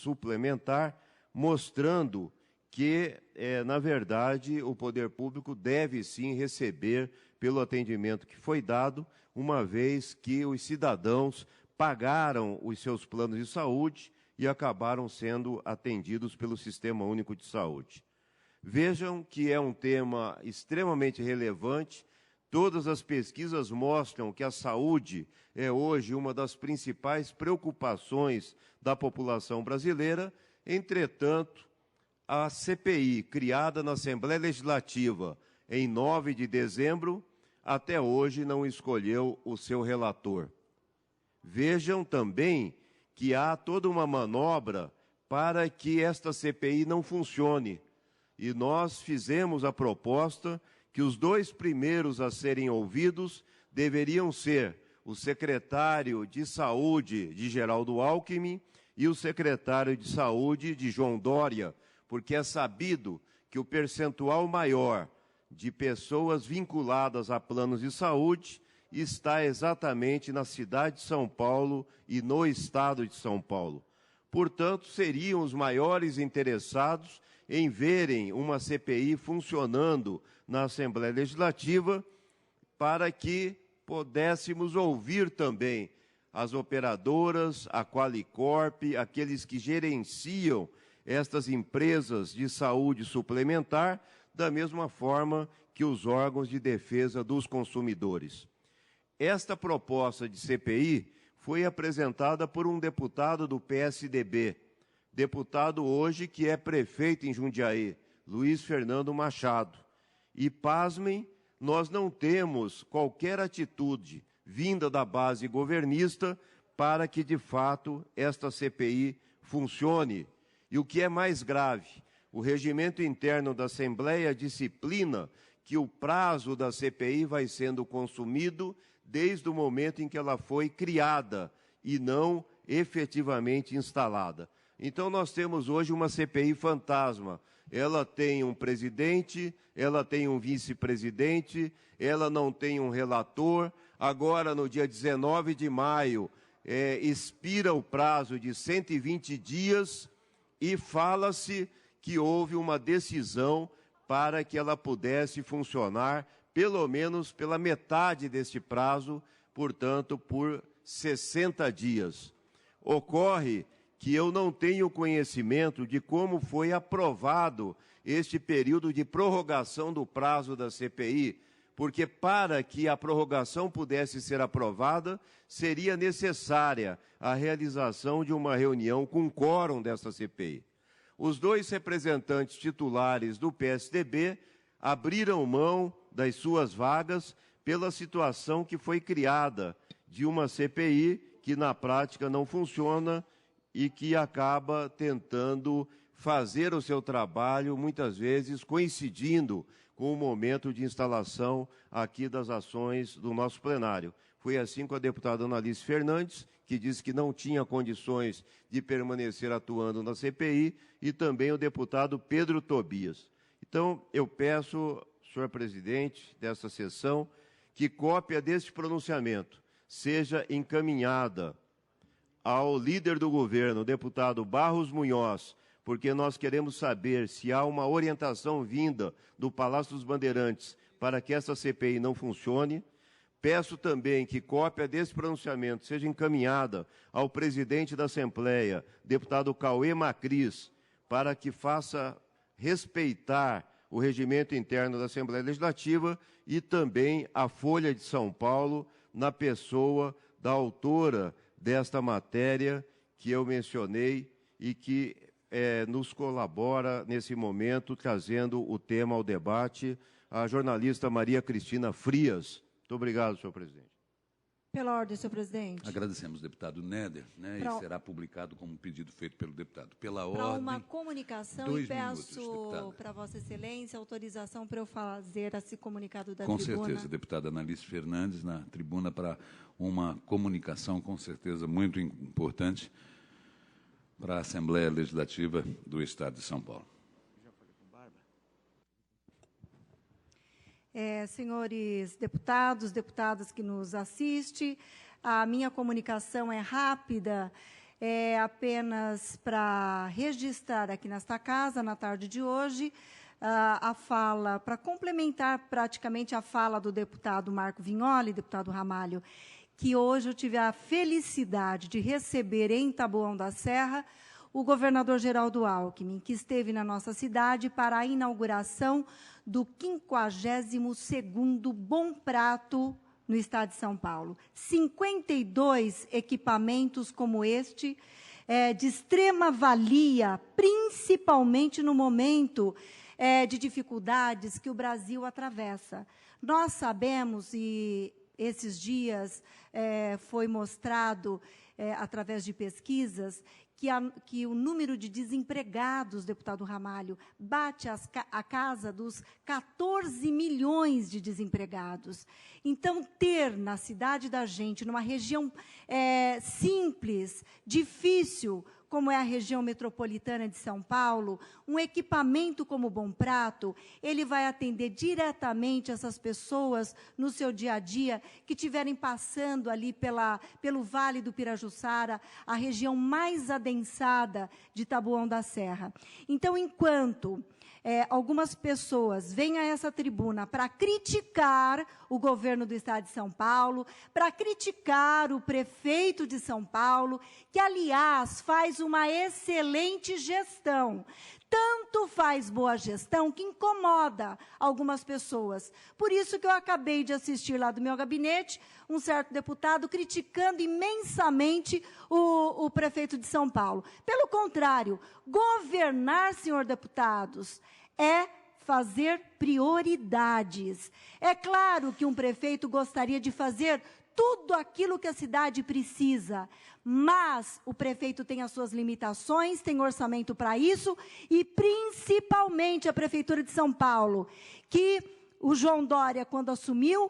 suplementar, mostrando que, na verdade, o poder público deve sim receber pelo atendimento que foi dado, uma vez que os cidadãos pagaram os seus planos de saúde e acabaram sendo atendidos pelo Sistema Único de Saúde. Vejam que é um tema extremamente relevante. Todas as pesquisas mostram que a saúde é hoje uma das principais preocupações da população brasileira. Entretanto, a CPI, criada na Assembleia Legislativa em 9 de dezembro, até hoje não escolheu o seu relator. Vejam também que há toda uma manobra para que esta CPI não funcione. E nós fizemos a proposta que os 2 primeiros a serem ouvidos deveriam ser o secretário de Saúde de Geraldo Alckmin e o secretário de Saúde de João Dória, porque é sabido que o percentual maior de pessoas vinculadas a planos de saúde está exatamente na cidade de São Paulo e no estado de São Paulo. Portanto, seriam os maiores interessados em verem uma CPI funcionando na Assembleia Legislativa, para que pudéssemos ouvir também as operadoras, a Qualicorp, aqueles que gerenciam estas empresas de saúde suplementar, da mesma forma que os órgãos de defesa dos consumidores. Esta proposta de CPI foi apresentada por um deputado do PSDB, deputado hoje que é prefeito em Jundiaí, Luiz Fernando Machado. E, pasmem, nós não temos qualquer atitude vinda da base governista para que, de fato, esta CPI funcione. E o que é mais grave, o regimento interno da Assembleia disciplina que o prazo da CPI vai sendo consumido desde o momento em que ela foi criada e não efetivamente instalada. Então, nós temos hoje uma CPI fantasma. Ela tem um presidente, ela tem um vice-presidente, ela não tem um relator. Agora, no dia 19 de maio, expira o prazo de 120 dias e fala-se que houve uma decisão para que ela pudesse funcionar, pelo menos pela metade deste prazo, portanto, por 60 dias. Ocorre que eu não tenho conhecimento de como foi aprovado este período de prorrogação do prazo da CPI, porque para que a prorrogação pudesse ser aprovada, seria necessária a realização de uma reunião com quórum desta CPI. Os 2 representantes titulares do PSDB abriram mão das suas vagas pela situação que foi criada de uma CPI que na prática não funciona e que acaba tentando fazer o seu trabalho, muitas vezes coincidindo com o momento de instalação aqui das ações do nosso plenário. Foi assim com a deputada Analice Fernandes, que disse que não tinha condições de permanecer atuando na CPI, e também o deputado Pedro Tobias. Então, eu peço, senhor presidente desta sessão, que cópia deste pronunciamento seja encaminhada ao líder do governo, o deputado Barros Munhoz, porque nós queremos saber se há uma orientação vinda do Palácio dos Bandeirantes para que essa CPI não funcione. Peço também que cópia desse pronunciamento seja encaminhada ao presidente da Assembleia, deputado Cauê Macris, para que faça respeitar o regimento interno da Assembleia Legislativa e também a Folha de São Paulo, na pessoa da autora desta matéria que eu mencionei e que nos colabora nesse momento, trazendo o tema ao debate, a jornalista Maria Cristina Frias. Muito obrigado, senhor presidente. Pela ordem, senhor presidente. Agradecemos, deputado Néder, e será publicado como pedido feito pelo deputado. Pela ordem. Para uma comunicação, e peço para Vossa Excelência autorização para eu fazer esse comunicado da tribuna. Com certeza, deputada Analice Fernandes, na tribuna, para uma comunicação, com certeza, muito importante para a Assembleia Legislativa do Estado de São Paulo. Senhores deputados, deputadas que nos assistem, a minha comunicação é rápida. apenas para registrar aqui nesta casa, na tarde de hoje, a fala, para complementar praticamente a fala do deputado Marco Vignoli, deputado Ramalho, que hoje eu tive a felicidade de receber em Taboão da Serra o governador Geraldo Alckmin, que esteve na nossa cidade para a inauguração do 52º Bom Prato no estado de São Paulo. 52 equipamentos como este, de extrema valia, principalmente no momento de dificuldades que o Brasil atravessa. Nós sabemos, e esses dias foi mostrado através de pesquisas, que o número de desempregados, deputado Ramalho, bate a casa dos 14 milhões de desempregados. Então, ter na cidade da gente, numa região simples, difícil, como é a região metropolitana de São Paulo, um equipamento como o Bom Prato, ele vai atender diretamente essas pessoas no seu dia a dia que estiverem passando ali pelo Vale do Pirajussara, a região mais adensada de Taboão da Serra. Então, enquanto algumas pessoas vêm a essa tribuna para criticar o governo do estado de São Paulo, para criticar o prefeito de São Paulo, que, aliás, faz uma excelente gestão. Tanto faz boa gestão que incomoda algumas pessoas. Por isso que eu acabei de assistir lá do meu gabinete um certo deputado criticando imensamente o prefeito de São Paulo. Pelo contrário, governar, senhor deputados, é fazer prioridades. É claro que um prefeito gostaria de fazer tudo aquilo que a cidade precisa, mas o prefeito tem as suas limitações, tem orçamento para isso, e principalmente a Prefeitura de São Paulo, que o João Dória, quando assumiu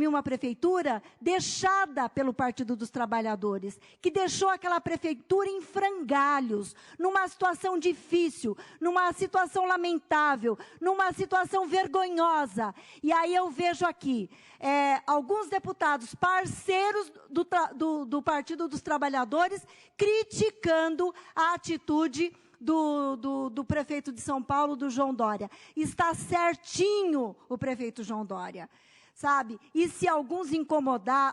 uma prefeitura deixada pelo Partido dos Trabalhadores, que deixou aquela prefeitura em frangalhos, numa situação difícil, numa situação lamentável, numa situação vergonhosa. E aí eu vejo aqui alguns deputados parceiros do Partido dos Trabalhadores criticando a atitude do prefeito de São Paulo, do João Dória. Está certinho o prefeito João Dória. Sabe? E se alguns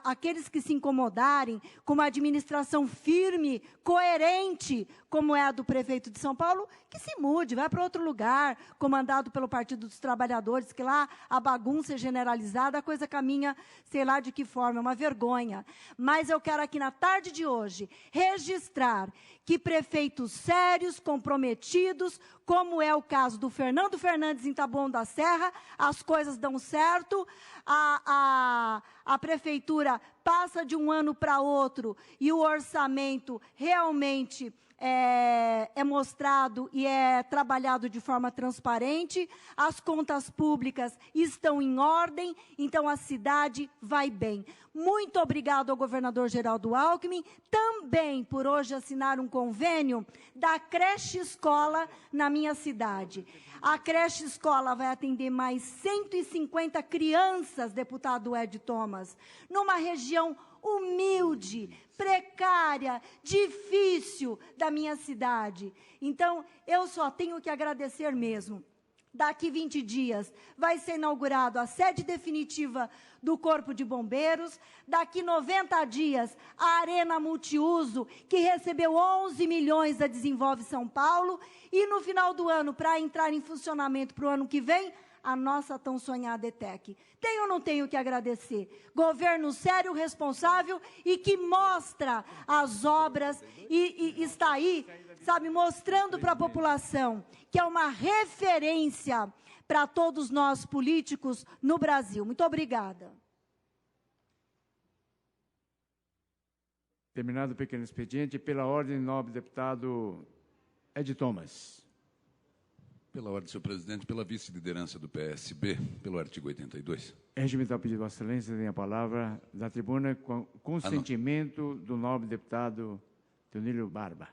aqueles que se incomodarem com uma administração firme, coerente, como é a do prefeito de São Paulo, que se mude, vai para outro lugar, comandado pelo Partido dos Trabalhadores, que lá a bagunça é generalizada, a coisa caminha, sei lá de que forma, é uma vergonha. Mas eu quero aqui na tarde de hoje registrar que prefeitos sérios, comprometidos, como é o caso do Fernando Fernandes em Taboão da Serra, as coisas dão certo, a prefeitura passa de um ano para outro e o orçamento realmente é mostrado e é trabalhado de forma transparente, as contas públicas estão em ordem, então a cidade vai bem. Muito obrigado ao governador Geraldo Alckmin, também por hoje assinar um convênio da creche escola na minha cidade. A creche escola vai atender mais 150 crianças, deputado Ed Thomas, numa região humilde, precária, difícil da minha cidade. Então, eu só tenho que agradecer mesmo. Daqui 20 dias vai ser inaugurado a sede definitiva do Corpo de Bombeiros. Daqui 90 dias, a Arena Multiuso, que recebeu 11 milhões da Desenvolve São Paulo. E no final do ano, para entrar em funcionamento para o ano que vem, a nossa tão sonhada ETEC. Tenho ou não tenho que agradecer? Governo sério, responsável e que mostra as obras e está aí, sabe, mostrando para a população que é uma referência para todos nós políticos no Brasil. Muito obrigada. Terminado o pequeno expediente, pela ordem, nobre deputado Ed Thomas. Pela ordem, senhor presidente, pela vice-liderança do PSB, pelo artigo 82. Regimental pedido de Vossa Excelência, tem a palavra da tribuna com consentimento do nobre deputado Teonílio Barba.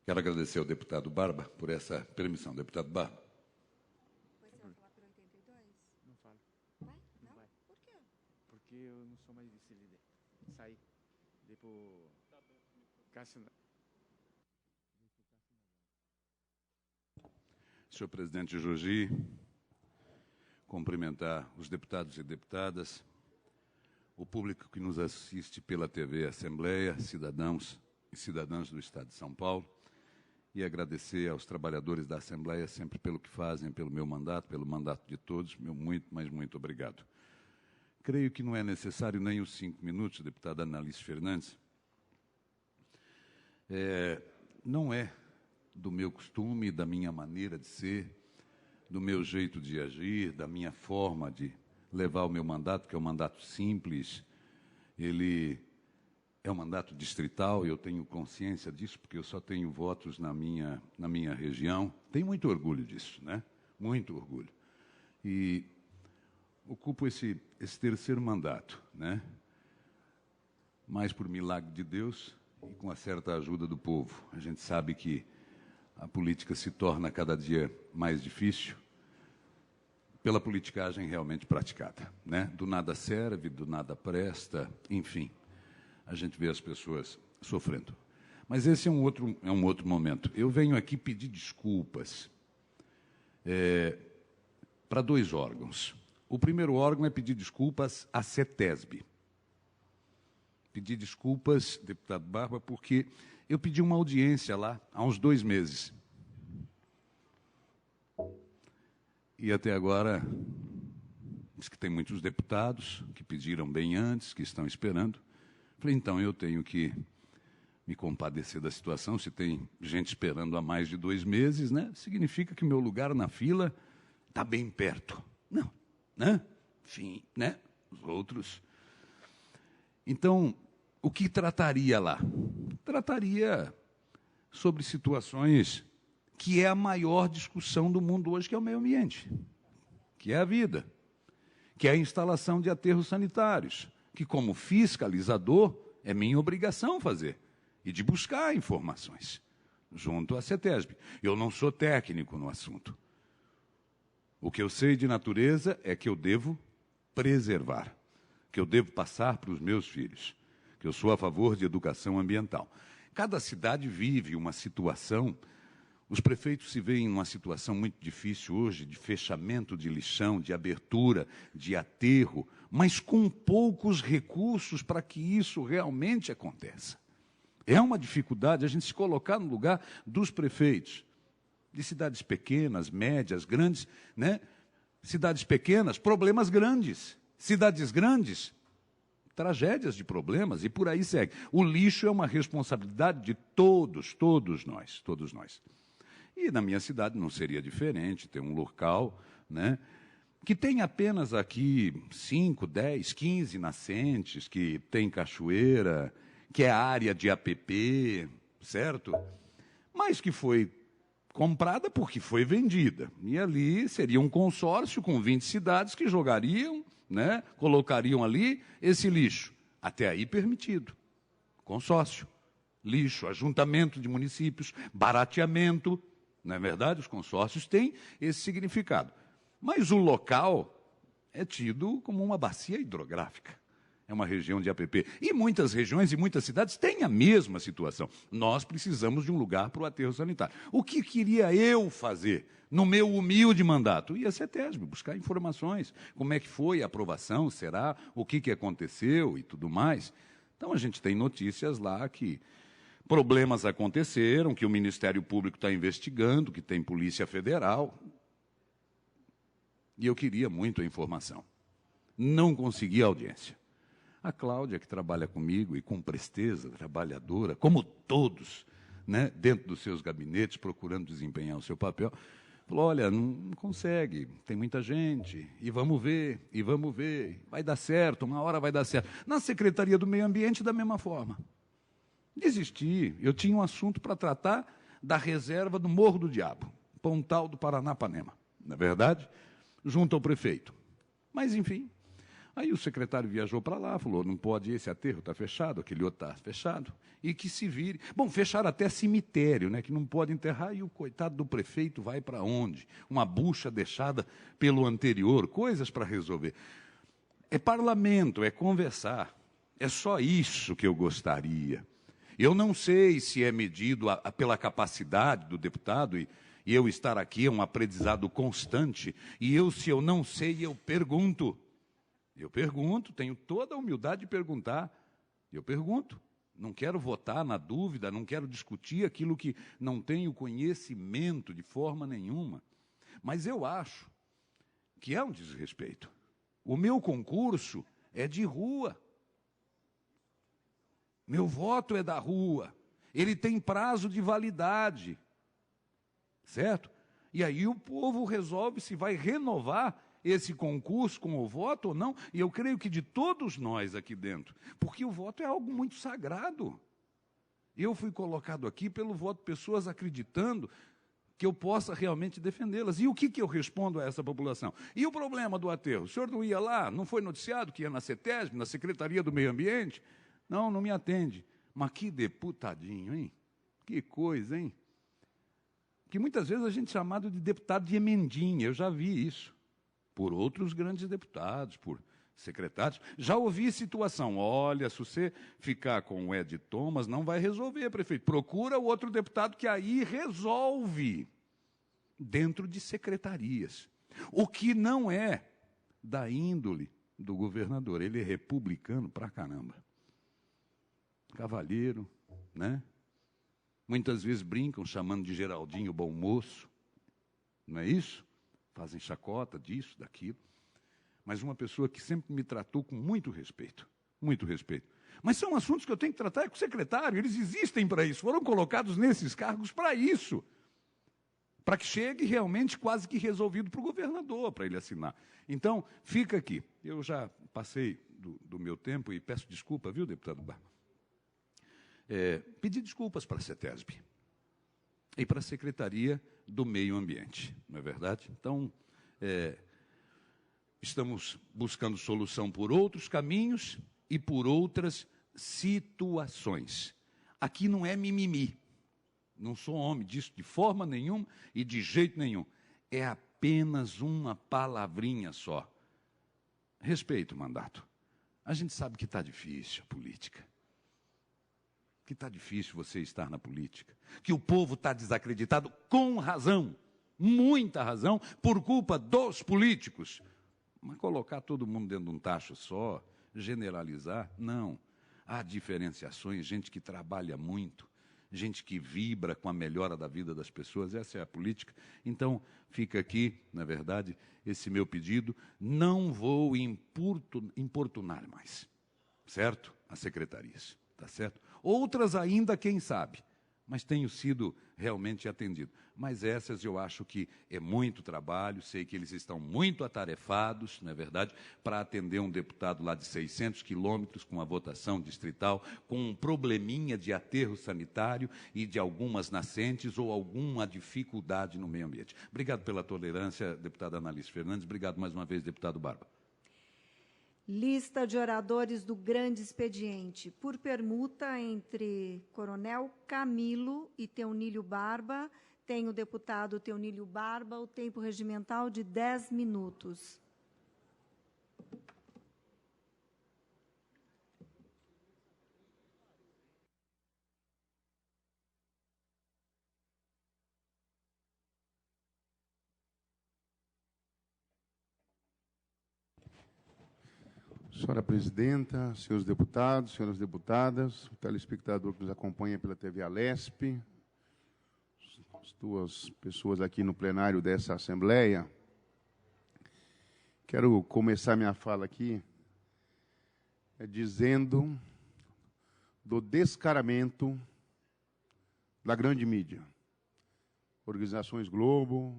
Quero agradecer ao deputado Barba por essa permissão. Deputado Barba. Você vai falar pelo 82? Não falo. Vai? Não? Não vai. Por quê? Porque eu não sou mais vice-líder. Saí. Depois... Cássio... senhor presidente Jogi, cumprimentar os deputados e deputadas, o público que nos assiste pela TV Assembleia, cidadãos e cidadãs do Estado de São Paulo, e agradecer aos trabalhadores da Assembleia sempre pelo que fazem, pelo meu mandato, pelo mandato de todos, meu muito, mas muito obrigado. Creio que não é necessário nem os 5 minutos, deputada Analice Fernandes. Não é do meu costume, da minha maneira de ser, do meu jeito de agir, da minha forma de levar o meu mandato, que é um mandato simples. Ele é um mandato distrital, eu tenho consciência disso, porque eu só tenho votos na minha região. Tenho muito orgulho disso, né? Muito orgulho. E ocupo esse terceiro mandato, né? Mais por milagre de Deus e com a certa ajuda do povo. A gente sabe que a política se torna cada dia mais difícil pela politicagem realmente praticada, né? Do nada serve, do nada presta, enfim. A gente vê as pessoas sofrendo. Mas esse é um outro momento. Eu venho aqui pedir desculpas para 2 órgãos. O primeiro órgão é pedir desculpas à CETESB. Pedir desculpas, deputado Barba, porque eu pedi uma audiência lá há uns 2 meses. E até agora, diz que tem muitos deputados que pediram bem antes, que estão esperando. Falei, então, eu tenho que me compadecer da situação. Se tem gente esperando há mais de 2 meses, né, significa que o meu lugar na fila está bem perto. Não, né? Enfim, né? Os outros. Então, o que trataria lá? Trataria sobre situações que é a maior discussão do mundo hoje, que é o meio ambiente, que é a vida, que é a instalação de aterros sanitários, que, como fiscalizador, é minha obrigação fazer, e de buscar informações junto à CETESB. Eu não sou técnico no assunto. O que eu sei de natureza é que eu devo preservar, que eu devo passar para os meus filhos, que eu sou a favor de educação ambiental. Cada cidade vive uma situação. Os prefeitos se veem numa situação muito difícil hoje, de fechamento de lixão, de abertura, de aterro, mas com poucos recursos para que isso realmente aconteça. É uma dificuldade a gente se colocar no lugar dos prefeitos, de cidades pequenas, médias, grandes, né? Cidades pequenas, problemas grandes. Cidades grandes, tragédias de problemas, e por aí segue. O lixo é uma responsabilidade de todos nós. E na minha cidade não seria diferente, tem um local, né, que tem apenas aqui 5, 10, 15 nascentes, que tem cachoeira, que é área de APP, certo? Mas que foi comprada porque foi vendida. E ali seria um consórcio com 20 cidades que jogariam, né, colocariam ali esse lixo. Até aí permitido. Consórcio, lixo, ajuntamento de municípios, barateamento. Não é verdade? Os consórcios têm esse significado. Mas o local é tido como uma bacia hidrográfica. É uma região de APP. E muitas regiões e muitas cidades têm a mesma situação. Nós precisamos de um lugar para o aterro sanitário. O que queria eu fazer no meu humilde mandato? Ia ser CETESB, buscar informações. Como é que foi a aprovação, será? O que aconteceu e tudo mais. Então, a gente tem notícias lá que problemas aconteceram, que o Ministério Público está investigando, que tem Polícia Federal. E eu queria muito a informação. Não consegui audiência. A Cláudia, que trabalha comigo e com presteza, trabalhadora, como todos, né, dentro dos seus gabinetes, procurando desempenhar o seu papel, falou, olha, não consegue, tem muita gente, e vamos ver, vai dar certo, uma hora vai dar certo. Na Secretaria do Meio Ambiente, da mesma forma. Desisti, eu tinha um assunto para tratar da reserva do Morro do Diabo, Pontal do Paranapanema, não é verdade? Junto ao prefeito. Mas, enfim, aí o secretário viajou para lá, falou, não pode, esse aterro está fechado, aquele outro está fechado, e que se vire. Bom, fecharam até cemitério, né, que não pode enterrar, e o coitado do prefeito vai para onde? Uma bucha deixada pelo anterior, coisas para resolver. É parlamento, é conversar. É só isso que eu gostaria. Eu não sei se é medido pela capacidade do deputado, e eu estar aqui é um aprendizado constante, e se eu não sei, eu pergunto. Eu pergunto, tenho toda a humildade de perguntar. Eu pergunto. Não quero votar na dúvida, não quero discutir aquilo que não tenho conhecimento de forma nenhuma. Mas eu acho que é um desrespeito. O meu concurso é de rua. Meu voto é da rua. Ele tem prazo de validade. Certo? E aí o povo resolve se vai renovar esse concurso com o voto ou não. E eu creio que de todos nós aqui dentro, porque o voto é algo muito sagrado. Eu fui colocado aqui pelo voto de pessoas acreditando que eu possa realmente defendê-las. E o que eu respondo a essa população? E o problema do aterro? O senhor não ia lá? Não foi noticiado que ia na CETESB, na Secretaria do Meio Ambiente? Não, não me atende. Mas que deputadinho, hein? Que coisa, hein? Que muitas vezes a gente é chamado de deputado de emendinha, eu já vi isso. Por outros grandes deputados, por secretários. Já ouvi situação, olha, se você ficar com o Ed Thomas, não vai resolver, prefeito. Procura o outro deputado que aí resolve, dentro de secretarias. O que não é da índole do governador. Ele é republicano pra caramba. Cavalheiro, né? Muitas vezes brincam chamando de Geraldinho bom moço. Não é isso? Fazem chacota disso, daquilo. Mas uma pessoa que sempre me tratou com muito respeito. Muito respeito. Mas são assuntos que eu tenho que tratar com o secretário. Eles existem para isso. Foram colocados nesses cargos para isso. Para que chegue realmente quase que resolvido para o governador, para ele assinar. Então, fica aqui. Eu já passei do meu tempo e peço desculpa, viu, deputado Barba? Pedi desculpas para a CETESB e para a Secretaria do Meio Ambiente, não é verdade? Então, estamos buscando solução por outros caminhos e por outras situações. Aqui não é mimimi, não sou homem disso de forma nenhuma e de jeito nenhum. É apenas uma palavrinha só. Respeito o mandato. A gente sabe que está difícil a política. Que está difícil você estar na política, que o povo está desacreditado com razão, muita razão, por culpa dos políticos. Mas colocar todo mundo dentro de um tacho só, generalizar, não. Há diferenciações, gente que trabalha muito, gente que vibra com a melhora da vida das pessoas, essa é a política. Então, fica aqui, na verdade, esse meu pedido, não vou importunar mais, certo? As secretarias, tá certo? Outras ainda, quem sabe, mas tenho sido realmente atendido. Mas essas eu acho que é muito trabalho, sei que eles estão muito atarefados, não é verdade, para atender um deputado lá de 600 quilômetros com a votação distrital, com um probleminha de aterro sanitário e de algumas nascentes ou alguma dificuldade no meio ambiente. Obrigado pela tolerância, deputada Analice Fernandes. Obrigado mais uma vez, deputado Barba. Lista de oradores do grande expediente. Por permuta entre Coronel Camilo e Teonílio Barba, tem o deputado Teonílio Barba, o tempo regimental de 10 minutos. Senhora Presidenta, senhores deputados, senhoras deputadas, o telespectador que nos acompanha pela TV Alesp, as duas pessoas aqui no plenário dessa Assembleia, quero começar minha fala aqui dizendo do descaramento da grande mídia. Organizações Globo,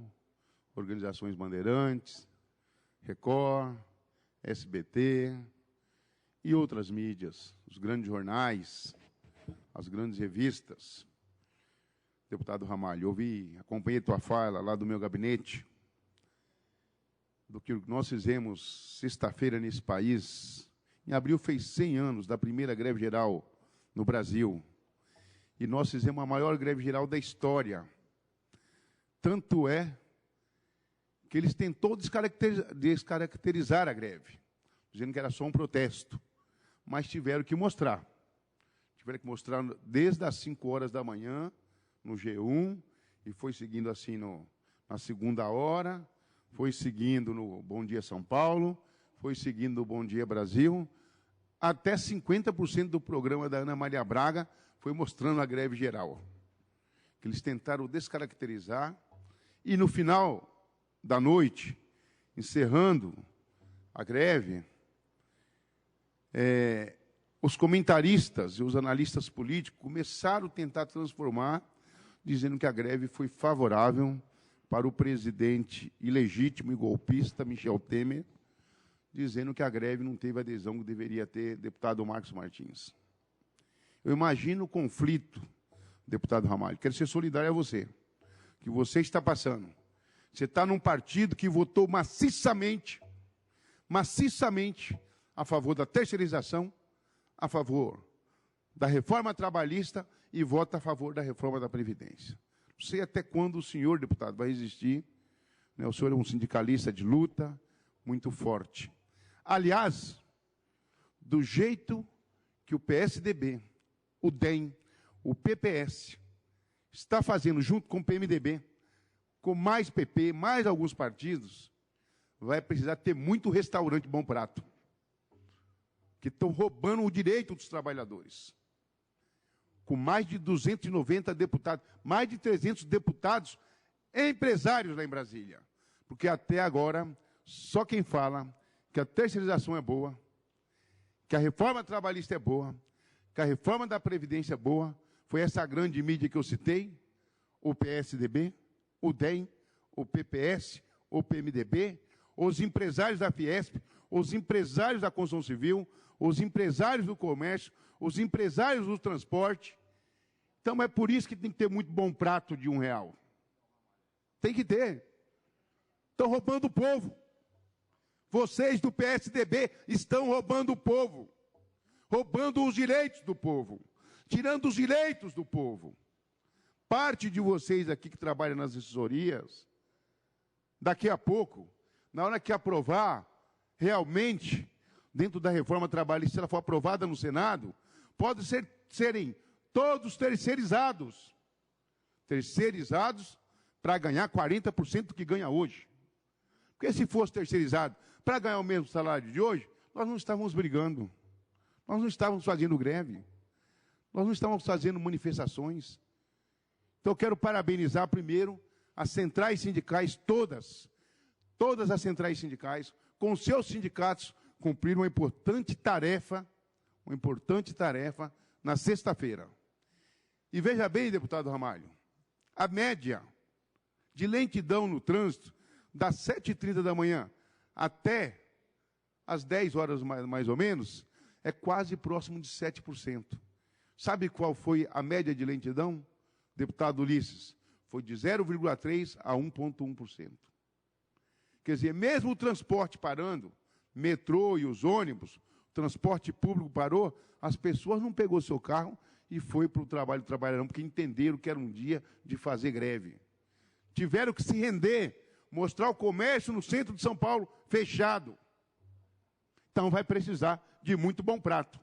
organizações Bandeirantes, Record, SBT e outras mídias, os grandes jornais, as grandes revistas. Deputado Ramalho, acompanhei tua fala lá do meu gabinete, do que nós fizemos sexta-feira nesse país. Em abril fez 100 anos da primeira greve geral no Brasil. E nós fizemos a maior greve geral da história. Tanto é que eles tentou descaracterizar a greve, dizendo que era só um protesto, mas tiveram que mostrar Tiveram que mostrar desde as 5 horas da manhã, no G1, e foi seguindo assim na segunda hora, foi seguindo no Bom Dia São Paulo, foi seguindo no Bom Dia Brasil, até 50% do programa da Ana Maria Braga foi mostrando a greve geral. Que eles tentaram descaracterizar, e no final da noite, encerrando a greve, os comentaristas e os analistas políticos começaram a tentar transformar, dizendo que a greve foi favorável para o presidente ilegítimo e golpista Michel Temer, dizendo que a greve não teve a adesão que deveria ter, deputado Marcos Martins. Eu imagino o conflito, deputado Ramalho, quero ser solidário a você, que você está passando. Você está num partido que votou maciçamente a favor da terceirização, a favor da reforma trabalhista e vota a favor da reforma da Previdência. Não sei até quando o senhor, deputado, vai resistir. Né? O senhor é um sindicalista de luta muito forte. Aliás, do jeito que o PSDB, o DEM, o PPS, está fazendo junto com o PMDB, com mais PP, mais alguns partidos, vai precisar ter muito restaurante Bom Prato, que estão roubando o direito dos trabalhadores. Com mais de 290 deputados, mais de 300 deputados empresários lá em Brasília. Porque até agora, só quem fala que a terceirização é boa, que a reforma trabalhista é boa, que a reforma da Previdência é boa, foi essa grande mídia que eu citei, o PSDB, o DEM, o PPS, o PMDB, os empresários da Fiesp, os empresários da construção civil, os empresários do comércio, os empresários do transporte. Então, é por isso que tem que ter muito bom prato de R$1. Tem que ter. Estão roubando o povo. Vocês do PSDB estão roubando o povo. Roubando os direitos do povo. Tirando os direitos do povo. Parte de vocês aqui que trabalham nas assessorias, daqui a pouco, na hora que aprovar, realmente, dentro da reforma trabalhista, se ela for aprovada no Senado, pode serem todos terceirizados. Terceirizados para ganhar 40% do que ganha hoje. Porque se fosse terceirizado para ganhar o mesmo salário de hoje, nós não estávamos brigando. Nós não estávamos fazendo greve. Nós não estávamos fazendo manifestações. Então, eu quero parabenizar primeiro as centrais sindicais todas as centrais sindicais, com seus sindicatos, cumpriram uma importante tarefa na sexta-feira. E veja bem, deputado Ramalho, a média de lentidão no trânsito, das 7h30 da manhã até as 10 horas mais ou menos, é quase próximo de 7%. Sabe qual foi a média de lentidão, deputado Ulisses? Foi de 0,3% a 1,1%. Quer dizer, mesmo o transporte parando, metrô e os ônibus, o transporte público parou, as pessoas não pegou seu carro e foi para o trabalho trabalhando, porque entenderam que era um dia de fazer greve. Tiveram que se render, mostrar o comércio no centro de São Paulo fechado. Então vai precisar de muito bom prato.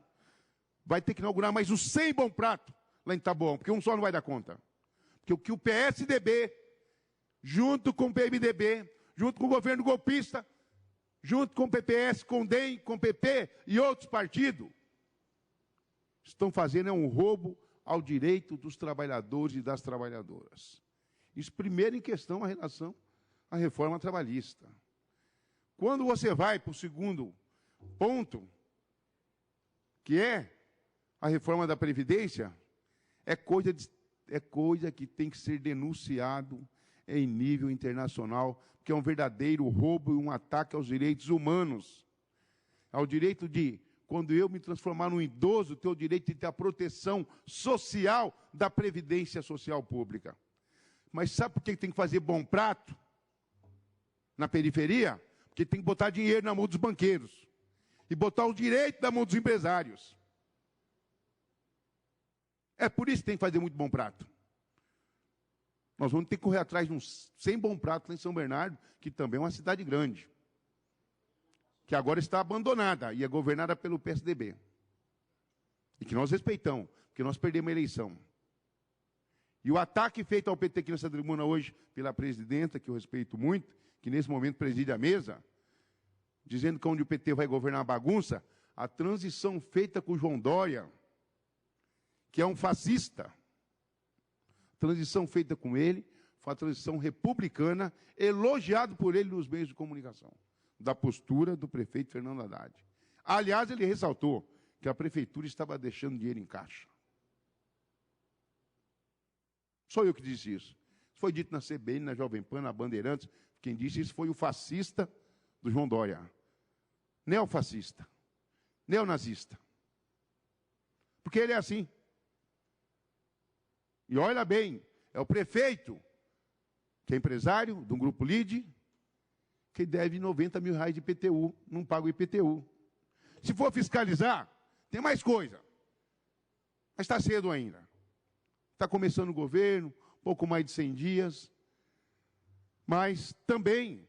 Vai ter que inaugurar mais uns 100 bom prato lá em Taboão, porque um só não vai dar conta. Porque o que o PSDB, junto com o PMDB, junto com o governo golpista, junto com o PPS, com o DEM, com o PP e outros partidos, estão fazendo um roubo ao direito dos trabalhadores e das trabalhadoras. Isso primeiro em questão a relação à reforma trabalhista. Quando você vai para o segundo ponto, que é a reforma da Previdência, é coisa que tem que ser denunciado em nível internacional, que é um verdadeiro roubo e um ataque aos direitos humanos. Ao direito de, quando eu me transformar num idoso, ter o direito de ter a proteção social da Previdência Social Pública. Mas sabe por que tem que fazer bom prato na periferia? Porque tem que botar dinheiro na mão dos banqueiros e botar o direito na mão dos empresários. É por isso que tem que fazer muito bom prato. Nós vamos ter que correr atrás de uns 100 bom pratos lá em São Bernardo, que também é uma cidade grande, que agora está abandonada e é governada pelo PSDB. E que nós respeitamos, porque porque nós perdemos a eleição. E o ataque feito ao PT aqui nessa tribuna hoje pela presidenta, que eu respeito muito, que nesse momento preside a mesa, dizendo que onde o PT vai governar a bagunça, a transição feita com o João Dória, que é um fascista, a transição feita com ele, foi uma transição republicana, elogiado por ele nos meios de comunicação, da postura do prefeito Fernando Haddad. Aliás, ele ressaltou que a prefeitura estava deixando dinheiro em caixa. Sou eu que disse isso. Isso foi dito na CBN, na Jovem Pan, na Bandeirantes. Quem disse isso foi o fascista do João Dória. Neofascista. Neonazista. Porque ele é assim. E olha bem, é o prefeito, que é empresário de um grupo LIDE, que deve R$90 mil de IPTU, não paga o IPTU. Se for fiscalizar, tem mais coisa. Mas está cedo ainda. Está começando o governo, pouco mais de 100 dias. Mas também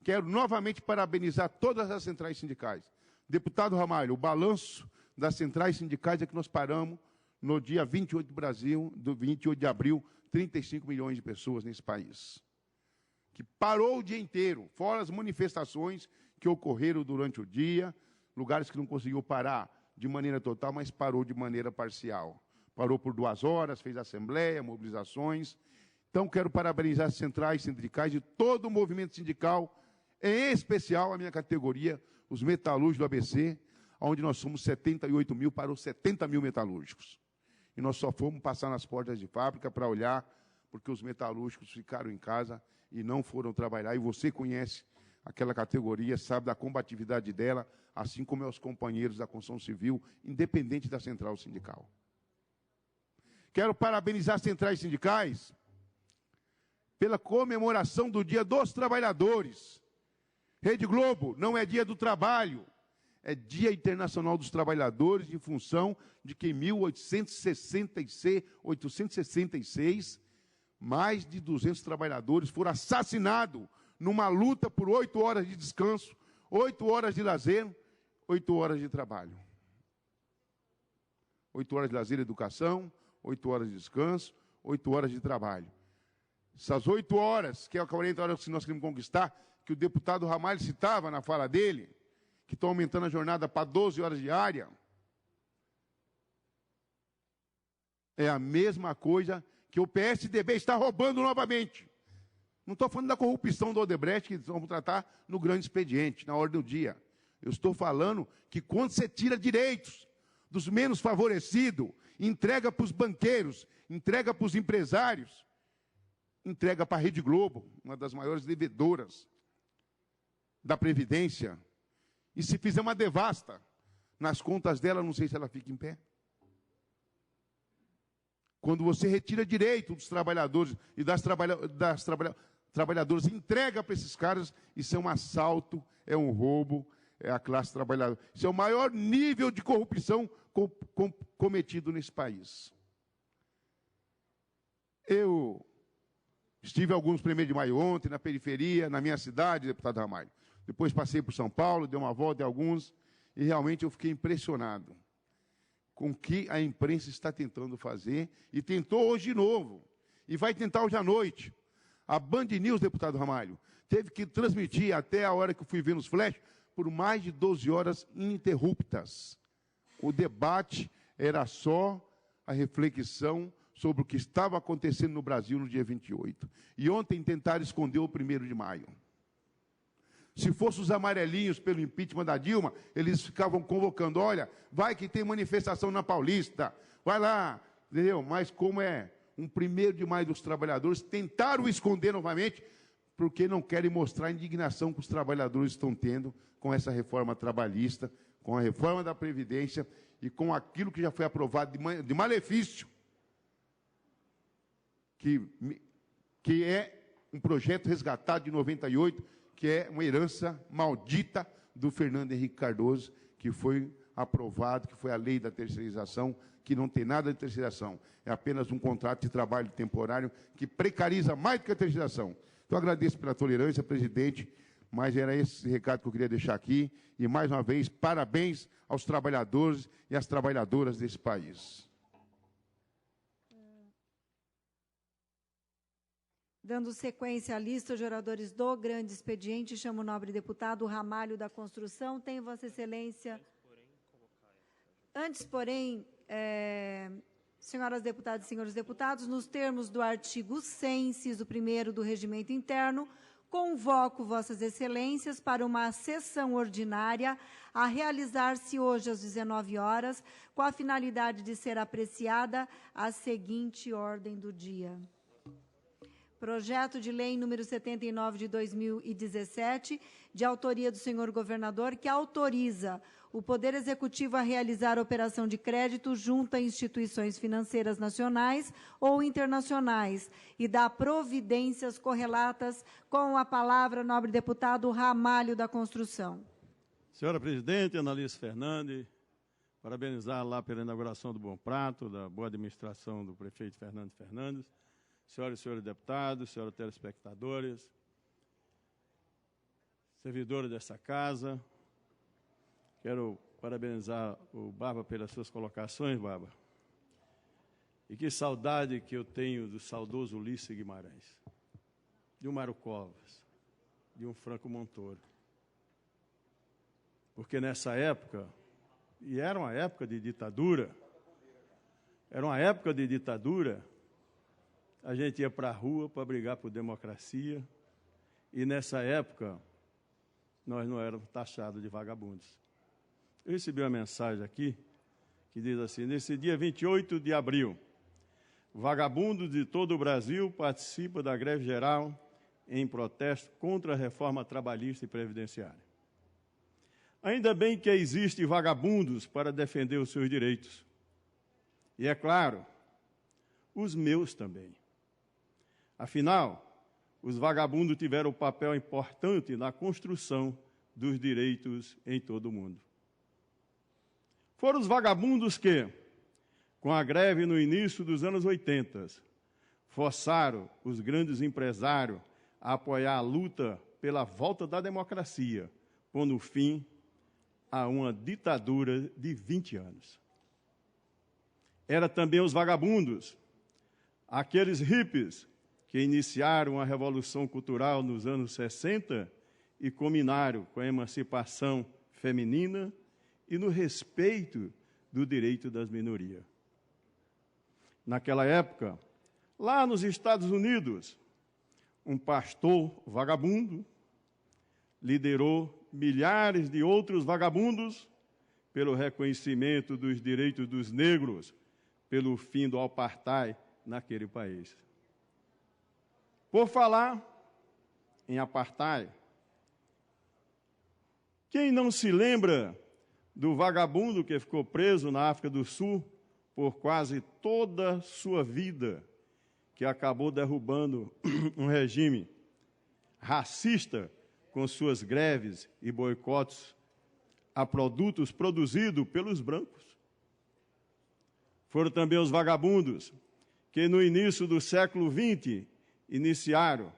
quero novamente parabenizar todas as centrais sindicais. Deputado Ramalho, o balanço das centrais sindicais é que nós paramos no dia 28 do Brasil, do 28 de abril, 35 milhões de pessoas nesse país. Que parou o dia inteiro, fora as manifestações que ocorreram durante o dia, lugares que não conseguiu parar de maneira total, mas parou de maneira parcial. Parou por 2 horas, fez assembleia, mobilizações. Então, quero parabenizar as centrais sindicais de todo o movimento sindical, em especial a minha categoria, os metalúrgicos do ABC, onde nós somos 78 mil para os 70 mil metalúrgicos. E nós só fomos passar nas portas de fábrica para olhar, porque os metalúrgicos ficaram em casa e não foram trabalhar. E você conhece aquela categoria, sabe da combatividade dela, assim como os companheiros da construção civil, independente da central sindical. Quero parabenizar as centrais sindicais pela comemoração do Dia dos Trabalhadores. Rede Globo, não é Dia do Trabalho, é Dia Internacional dos Trabalhadores, em função de que em 1866, mais de 200 trabalhadores foram assassinados numa luta por 8 horas de descanso, 8 horas de lazer, 8 horas de trabalho. 8 horas de lazer e educação, 8 horas de descanso, 8 horas de trabalho. Essas 8 horas, que é a 40 horas que nós queremos conquistar, que o deputado Ramalho citava na fala dele, que estão aumentando a jornada para 12 horas diárias, é a mesma coisa que o PSDB está roubando novamente. Não estou falando da corrupção do Odebrecht, que vamos tratar no grande expediente, na ordem do dia. Eu estou falando que quando você tira direitos dos menos favorecidos, entrega para os banqueiros, entrega para os empresários, entrega para a Rede Globo, uma das maiores devedoras da Previdência, e se fizer uma devasta nas contas dela, não sei se ela fica em pé. Quando você retira direito dos trabalhadores e das trabalhadoras, entrega para esses caras, isso é um assalto, é um roubo, é a classe trabalhadora. Isso é o maior nível de corrupção cometido nesse país. Eu estive alguns 1º de maio ontem, na periferia, na minha cidade, deputado Ramalho. Depois passei por São Paulo, dei uma volta em alguns, e realmente eu fiquei impressionado com o que a imprensa está tentando fazer, e tentou hoje de novo, e vai tentar hoje à noite. A Band News, deputado Ramalho, teve que transmitir até a hora que eu fui ver nos flash, por mais de 12 horas ininterruptas. O debate era só a reflexão sobre o que estava acontecendo no Brasil no dia 28. E ontem tentaram esconder o 1º de maio. Se fossem os amarelinhos pelo impeachment da Dilma, eles ficavam convocando, olha, vai que tem manifestação na Paulista, vai lá, entendeu? Mas como é um 1º de maio dos trabalhadores, tentaram esconder novamente, porque não querem mostrar a indignação que os trabalhadores estão tendo com essa reforma trabalhista, com a reforma da Previdência e com aquilo que já foi aprovado de malefício, que é um projeto resgatado de 98, que é uma herança maldita do Fernando Henrique Cardoso, que foi aprovado, que foi a lei da terceirização, que não tem nada de terceirização. É apenas um contrato de trabalho temporário que precariza mais do que a terceirização. Então, agradeço pela tolerância, presidente, mas era esse recado que eu queria deixar aqui. E, mais uma vez, parabéns aos trabalhadores e às trabalhadoras desse país. Dando sequência à lista de oradores do grande expediente, chamo o nobre deputado Ramalho da Construção. Tem Vossa Excelência... Antes, porém, senhoras deputadas e senhores deputados, nos termos do artigo 100, inciso 1º do Regimento Interno, convoco Vossas Excelências para uma sessão ordinária a realizar-se hoje às 19 horas, com a finalidade de ser apreciada a seguinte ordem do dia. Projeto de Lei número 79 de 2017, de autoria do senhor governador, que autoriza o Poder Executivo a realizar operação de crédito junto a instituições financeiras nacionais ou internacionais e dá providências correlatas. Com a palavra, nobre deputado Ramalho da Construção. Senhora Presidente, Analice Fernandes, parabenizar lá pela inauguração do Bom Prato, da boa administração do prefeito Fernando Fernandes, senhoras e senhores deputados, senhores telespectadores, servidores dessa casa. Quero parabenizar o Barba pelas suas colocações, Barba. E que saudade que eu tenho do saudoso Ulisses Guimarães, de um Mário Covas, de um Franco Montoro. Porque nessa época, e era uma época de ditadura, a gente ia para a rua para brigar por democracia, e nessa época nós não éramos taxados de vagabundos. Eu recebi uma mensagem aqui que diz assim: nesse dia 28 de abril, vagabundos de todo o Brasil participam da greve geral em protesto contra a reforma trabalhista e previdenciária. Ainda bem que existem vagabundos para defender os seus direitos. E é claro, os meus também. Afinal, os vagabundos tiveram um papel importante na construção dos direitos em todo o mundo. Foram os vagabundos que, com a greve no início dos anos 80, forçaram os grandes empresários a apoiar a luta pela volta da democracia, pondo fim a uma ditadura de 20 anos. Era também os vagabundos, aqueles hippies que iniciaram a Revolução Cultural nos anos 60 e culminaram com a emancipação feminina e no respeito do direito das minorias. Naquela época, lá nos Estados Unidos, um pastor vagabundo liderou milhares de outros vagabundos pelo reconhecimento dos direitos dos negros, pelo fim do apartheid naquele país. Por falar em apartheid, quem não se lembra do vagabundo que ficou preso na África do Sul por quase toda a sua vida, que acabou derrubando um regime racista com suas greves e boicotes a produtos produzidos pelos brancos? Foram também os vagabundos que, no início do século XX, iniciaram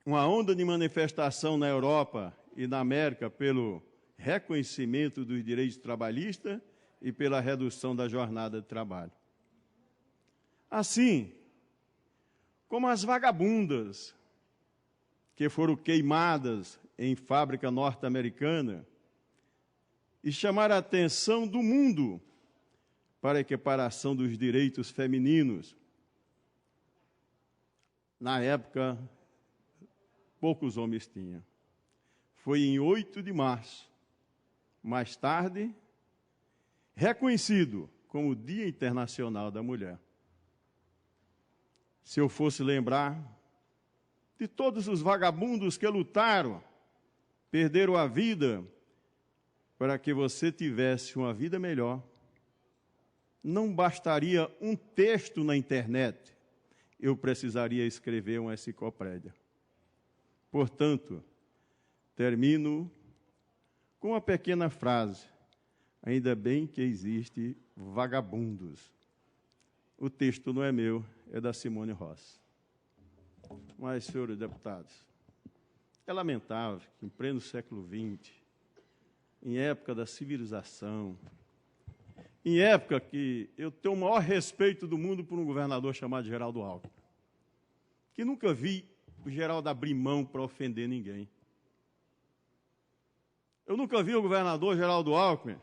uma onda de manifestação na Europa e na América pelo reconhecimento dos direitos trabalhistas e pela redução da jornada de trabalho. Assim como as vagabundas que foram queimadas em fábrica norte-americana e chamaram a atenção do mundo para a equiparação dos direitos femininos. Na época, poucos homens tinham. Foi em 8 de março, mais tarde, reconhecido como o Dia Internacional da Mulher. Se eu fosse lembrar de todos os vagabundos que lutaram, perderam a vida para que você tivesse uma vida melhor, não bastaria um texto na internet, eu precisaria escrever uma enciclopédia. Portanto, termino com uma pequena frase: ainda bem que existe vagabundos. O texto não é meu, é da Simone Rossi. Mas, senhores deputados, é lamentável que, em pleno século XX, em época da civilização, em época que eu tenho o maior respeito do mundo por um governador chamado Geraldo Alckmin, que nunca vi o Geraldo abrir mão para ofender ninguém. Eu nunca vi o governador Geraldo Alckmin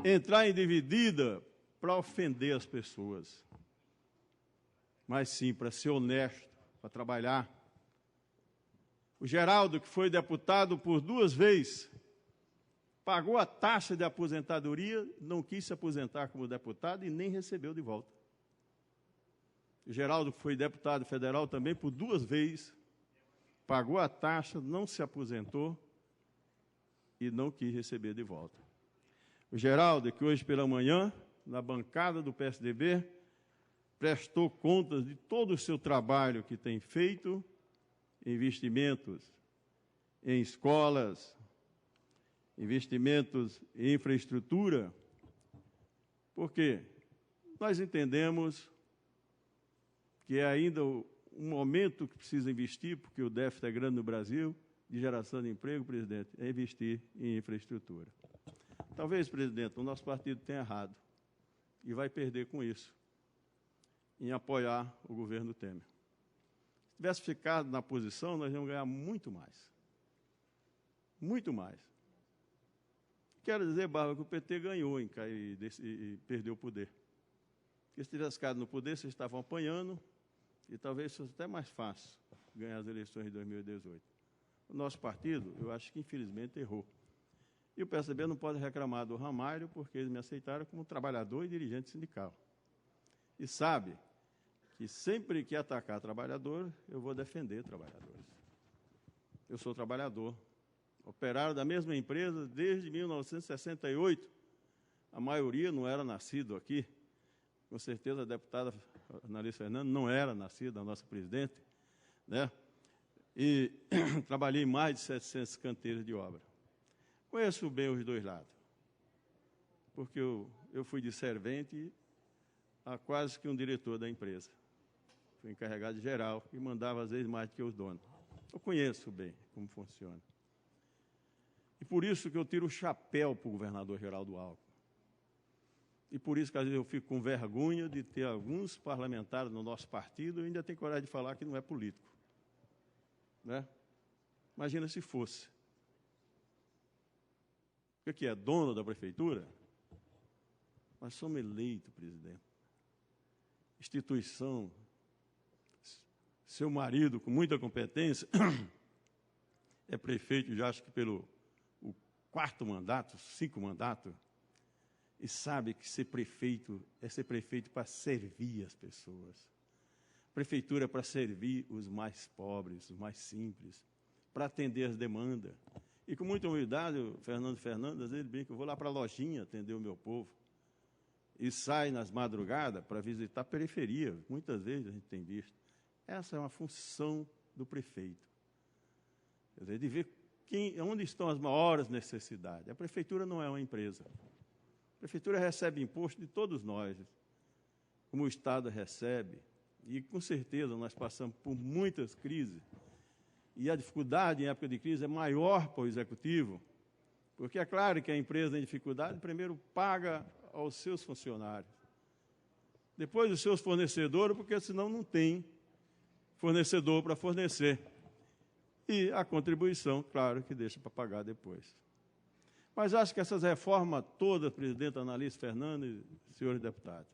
entrar em dividida para ofender as pessoas, mas sim para ser honesto, para trabalhar. O Geraldo, que foi deputado por 2 vezes, pagou a taxa de aposentadoria, não quis se aposentar como deputado e nem recebeu de volta. O Geraldo, que foi deputado federal também por 2 vezes, pagou a taxa, não se aposentou e não quis receber de volta. O Geraldo, que hoje pela manhã, na bancada do PSDB, prestou contas de todo o seu trabalho que tem feito, investimentos em escolas, investimentos em infraestrutura, porque nós entendemos que é ainda um momento que precisa investir, porque o déficit é grande no Brasil, de geração de emprego, presidente, é investir em infraestrutura. Talvez, presidente, o nosso partido tenha errado e vai perder com isso, em apoiar o governo Temer. Se tivesse ficado na posição, nós íamos ganhar muito mais. Muito mais. Quero dizer, Barba, que o PT ganhou e perdeu o poder. Porque se tivesse ficado no poder, vocês estavam apanhando e talvez fosse até mais fácil ganhar as eleições de 2018. O nosso partido, eu acho que infelizmente errou. E o PSDB não pode reclamar do Ramalho, porque eles me aceitaram como trabalhador e dirigente sindical. E sabe que sempre que atacar trabalhador, eu vou defender trabalhadores. Eu sou trabalhador, operário da mesma empresa desde 1968. A maioria não era nascido aqui. Com certeza a deputada Analice Fernandes não era nascida, a nossa presidente, né? E trabalhei em mais de 700 canteiros de obra. Conheço bem os dois lados, porque eu fui de servente a quase que um diretor da empresa. Fui encarregado de geral e mandava, às vezes, mais do que os donos. Eu conheço bem como funciona. E por isso que eu tiro o chapéu para o governador Geraldo Alckmin. E por isso que, às vezes, eu fico com vergonha de ter alguns parlamentares no nosso partido e ainda tem coragem de falar que não é político. Né? Imagina se fosse. O que é? Dono da prefeitura? Nós somos eleitos, presidente. Instituição. Seu marido, com muita competência, é prefeito, já acho que pelo o 4º mandato, 5 mandatos, e sabe que ser prefeito é ser prefeito para servir as pessoas. Prefeitura é para servir os mais pobres, os mais simples, para atender as demandas. E com muita humildade, o Fernando Fernandes, ele brinca, eu vou lá para a lojinha atender o meu povo. E sai nas madrugadas para visitar a periferia. Muitas vezes a gente tem visto. Essa é uma função do prefeito. Quer dizer, de ver onde estão as maiores necessidades. A prefeitura não é uma empresa. A prefeitura recebe imposto de todos nós, como o Estado recebe. E, com certeza, nós passamos por muitas crises. E a dificuldade em época de crise é maior para o executivo, porque é claro que a empresa em dificuldade primeiro paga aos seus funcionários, depois os seus fornecedores, porque senão não tem fornecedor para fornecer. E a contribuição, claro, que deixa para pagar depois. Mas acho que essas reformas todas, presidente Analice Fernandes e senhores deputados,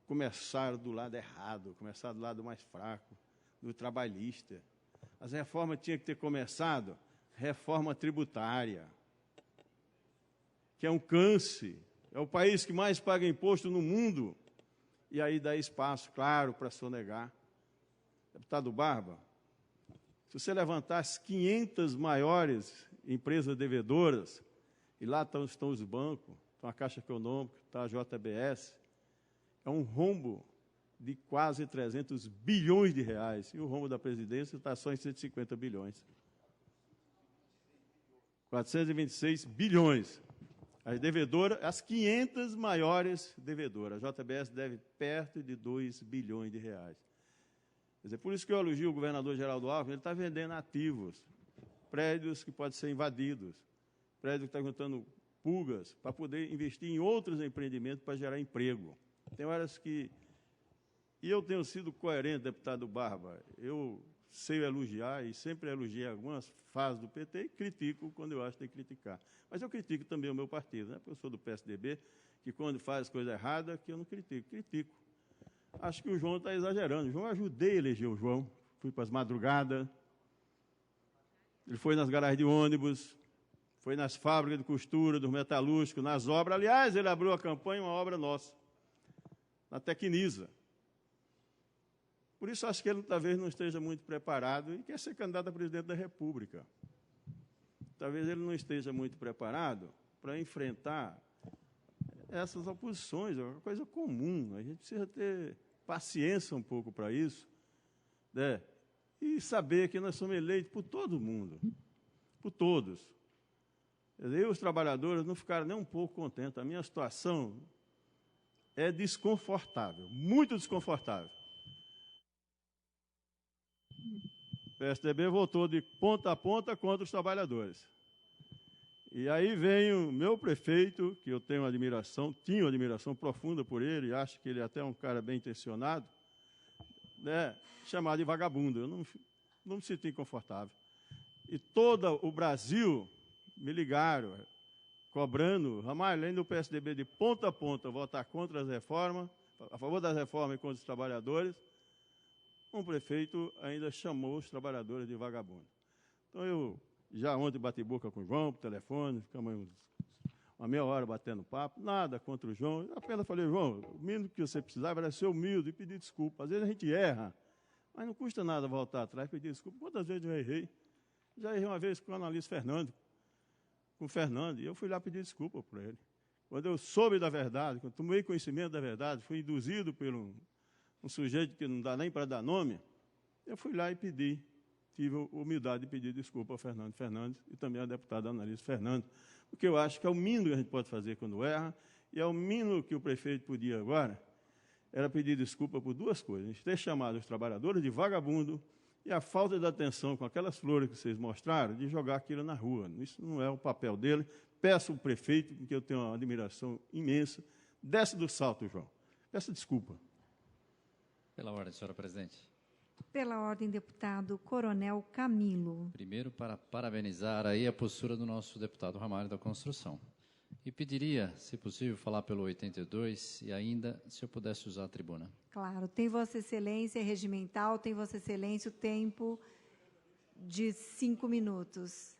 começaram do lado errado, começaram do lado mais fraco, do trabalhista. As reformas tinham que ter começado, reforma tributária, que é um câncer, é o país que mais paga imposto no mundo, e aí dá espaço, claro, para sonegar. Deputado Barba, se você levantar as 500 maiores empresas devedoras, e lá estão os bancos, estão a Caixa Econômica, está a JBS, é um rombo de quase 300 bilhões de reais. E o rombo da presidência está só em 150 bilhões. 426 bilhões. As devedoras, as 500 maiores devedoras. A JBS deve perto de 2 bilhões de reais. Quer dizer, por isso que eu elogio o governador Geraldo Alckmin, ele está vendendo ativos, prédios que podem ser invadidos, prédios que estão juntando pulgas para poder investir em outros empreendimentos para gerar emprego. Tem horas que E eu tenho sido coerente, deputado Barba. Eu sei elogiar e sempre elogiei algumas fases do PT e critico quando eu acho que tem que criticar. Mas eu critico também o meu partido, né? Porque eu sou do PSDB, que quando faz coisa errada, que eu não critico. Acho que o João está exagerando. O João, eu ajudei a eleger o João. Fui para as madrugadas. Ele foi nas garagens de ônibus, foi nas fábricas de costura, dos metalúrgicos, nas obras. Aliás, ele abriu a campanha, uma obra nossa, na Tecnisa. Por isso, acho que ele talvez não esteja muito preparado e quer ser candidato a presidente da República. Talvez ele não esteja muito preparado para enfrentar essas oposições, é uma coisa comum. A gente precisa ter paciência um pouco para isso, né? E saber que nós somos eleitos por todo mundo, por todos. E os trabalhadores não ficaram nem um pouco contentes. A minha situação é desconfortável, muito desconfortável. O PSDB votou de ponta a ponta contra os trabalhadores. E aí vem o meu prefeito, que eu tenho tinha uma admiração profunda por ele, acho que ele é até um cara bem intencionado, né, chamado de vagabundo. Eu não me sinto inconfortável. E todo o Brasil me ligaram, cobrando, além do PSDB de ponta a ponta votar contra as reformas, a favor das reformas e contra os trabalhadores, um prefeito ainda chamou os trabalhadores de vagabundo. Então, eu já ontem bati boca com o João, por telefone, ficamos uma meia hora batendo papo, nada contra o João. Eu apenas falei, João, o mínimo que você precisava era ser humilde e pedir desculpa. Às vezes a gente erra, mas não custa nada voltar atrás e pedir desculpa. Quantas vezes eu errei? Já errei uma vez com o analista Fernando, e eu fui lá pedir desculpa para ele. Quando eu soube da verdade, quando tomei conhecimento da verdade, fui induzido por um sujeito que não dá nem para dar nome, eu fui lá e tive a humildade de pedir desculpa ao Fernando Fernandes e também ao deputado analista Fernando, porque eu acho que é o mínimo que a gente pode fazer quando erra, e é o mínimo que o prefeito podia agora, era pedir desculpa por duas coisas: a gente ter chamado os trabalhadores de vagabundo e a falta de atenção com aquelas flores que vocês mostraram, de jogar aquilo na rua. Isso não é o papel dele. Peço ao prefeito, que eu tenho uma admiração imensa, desce do salto, João. Peço desculpa. Pela ordem, senhora presidente. Pela ordem, deputado Coronel Camilo. Primeiro, para parabenizar aí a postura do nosso deputado Ramalho da Construção. E pediria, se possível, falar pelo 82 e ainda, se eu pudesse usar a tribuna. Claro, tem Vossa Excelência regimental, tem Vossa Excelência o tempo de 5 minutos.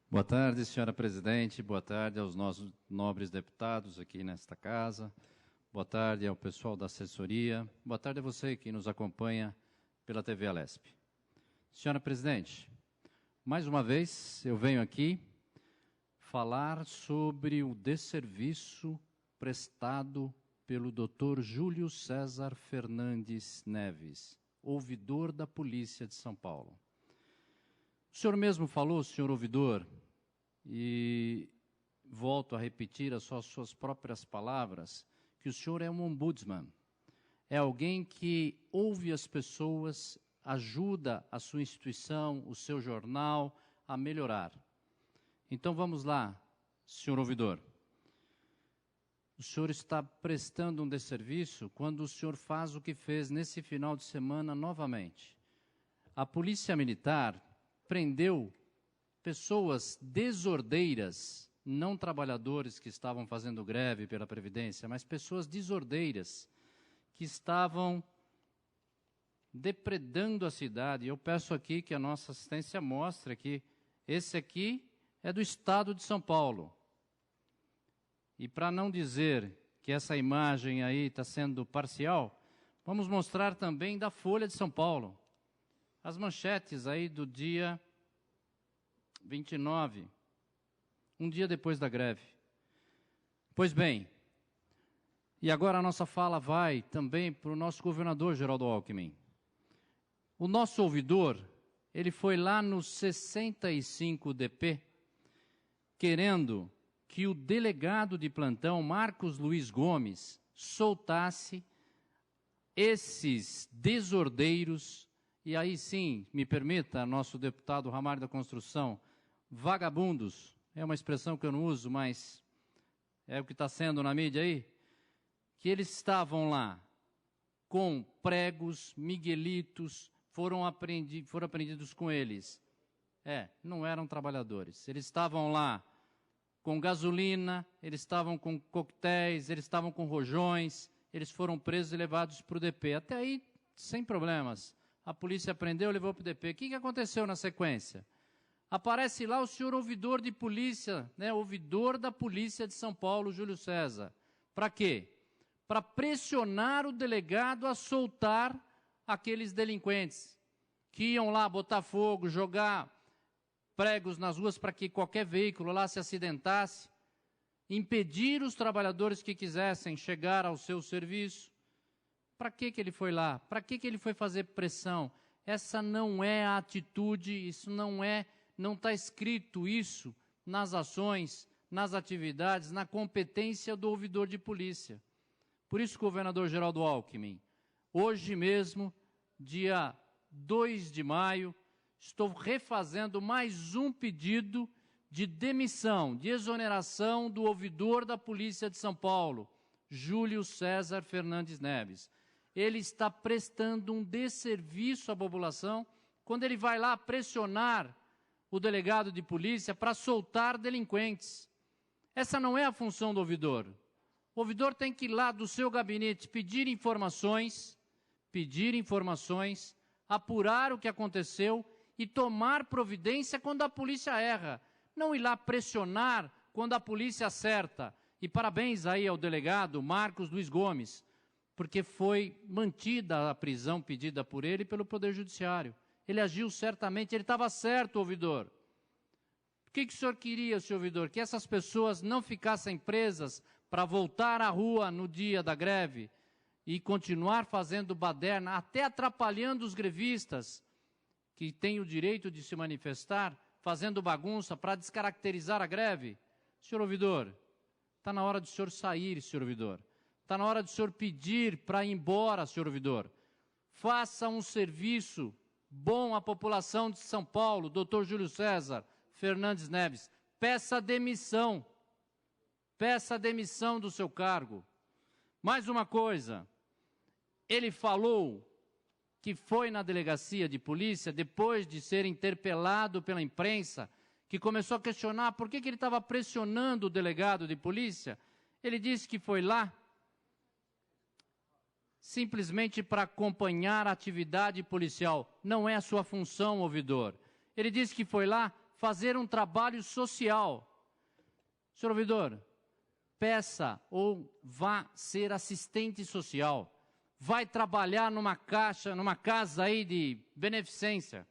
Boa tarde, senhora presidente. Boa tarde aos nossos nobres deputados aqui nesta casa. Boa tarde ao pessoal da assessoria. Boa tarde a você que nos acompanha pela TV Alesp. Senhora presidente, mais uma vez eu venho aqui falar sobre o desserviço prestado pelo Dr. Júlio César Fernandes Neves, ouvidor da Polícia de São Paulo. O senhor mesmo falou, senhor ouvidor, e volto a repetir as suas próprias palavras, que o senhor é um ombudsman, é alguém que ouve as pessoas, ajuda a sua instituição, o seu jornal a melhorar. Então vamos lá, senhor ouvidor. O senhor está prestando um desserviço quando o senhor faz o que fez nesse final de semana novamente. A Polícia Militar prendeu pessoas desordeiras, não trabalhadores que estavam fazendo greve pela Previdência, mas pessoas desordeiras que estavam depredando a cidade. Eu peço aqui que a nossa assistência mostre que esse aqui é do Estado de São Paulo. E para não dizer que essa imagem aí está sendo parcial, vamos mostrar também da Folha de São Paulo. As manchetes aí do dia 29, um dia depois da greve. Pois bem, e agora a nossa fala vai também para o nosso governador Geraldo Alckmin. O nosso ouvidor, ele foi lá no 65DP, querendo que o delegado de plantão, Marcos Luiz Gomes, soltasse esses desordeiros e aí sim, me permita, nosso deputado Ramalho da Construção, vagabundos, é uma expressão que eu não uso, mas é o que está sendo na mídia aí, que eles estavam lá com pregos, miguelitos, foram apreendidos com eles. Não eram trabalhadores. Eles estavam lá com gasolina, eles estavam com coquetéis, eles estavam com rojões, eles foram presos e levados para o DP. Até aí, sem problemas. A polícia prendeu e levou para o DP. O que aconteceu na sequência? Aparece lá o senhor ouvidor de polícia, né, ouvidor da Polícia de São Paulo, Júlio César. Para quê? Para pressionar o delegado a soltar aqueles delinquentes que iam lá botar fogo, jogar pregos nas ruas para que qualquer veículo lá se acidentasse, impedir os trabalhadores que quisessem chegar ao seu serviço. Para que ele foi lá? Para que ele foi fazer pressão? Essa não é a atitude, isso não está escrito isso nas ações, nas atividades, na competência do ouvidor de polícia. Por isso, governador Geraldo Alckmin, hoje mesmo, dia 2 de maio, estou refazendo mais um pedido de demissão, de exoneração do ouvidor da Polícia de São Paulo, Júlio César Fernandes Neves. Ele está prestando um desserviço à população quando ele vai lá pressionar o delegado de polícia para soltar delinquentes. Essa não é a função do ouvidor. O ouvidor tem que ir lá do seu gabinete pedir informações, apurar o que aconteceu e tomar providência quando a polícia erra. Não ir lá pressionar quando a polícia acerta. E parabéns aí ao delegado Marcos Luiz Gomes, porque foi mantida a prisão pedida por ele e pelo Poder Judiciário. Ele agiu certamente, ele estava certo, ouvidor. O que o senhor queria, senhor ouvidor? Que essas pessoas não ficassem presas para voltar à rua no dia da greve e continuar fazendo baderna, até atrapalhando os grevistas, que têm o direito de se manifestar, fazendo bagunça para descaracterizar a greve? Senhor ouvidor, está na hora do senhor sair, senhor ouvidor. Está na hora do senhor pedir para ir embora, senhor ouvidor. Faça um serviço bom à população de São Paulo, doutor Júlio César Fernandes Neves. Peça demissão do seu cargo. Mais uma coisa, ele falou que foi na delegacia de polícia, depois de ser interpelado pela imprensa, que começou a questionar por que ele estava pressionando o delegado de polícia. Ele disse que foi lá simplesmente para acompanhar a atividade policial. Não é a sua função, ouvidor. Ele disse que foi lá fazer um trabalho social. Senhor ouvidor, peça ou vá ser assistente social. Vai trabalhar numa casa aí de beneficência.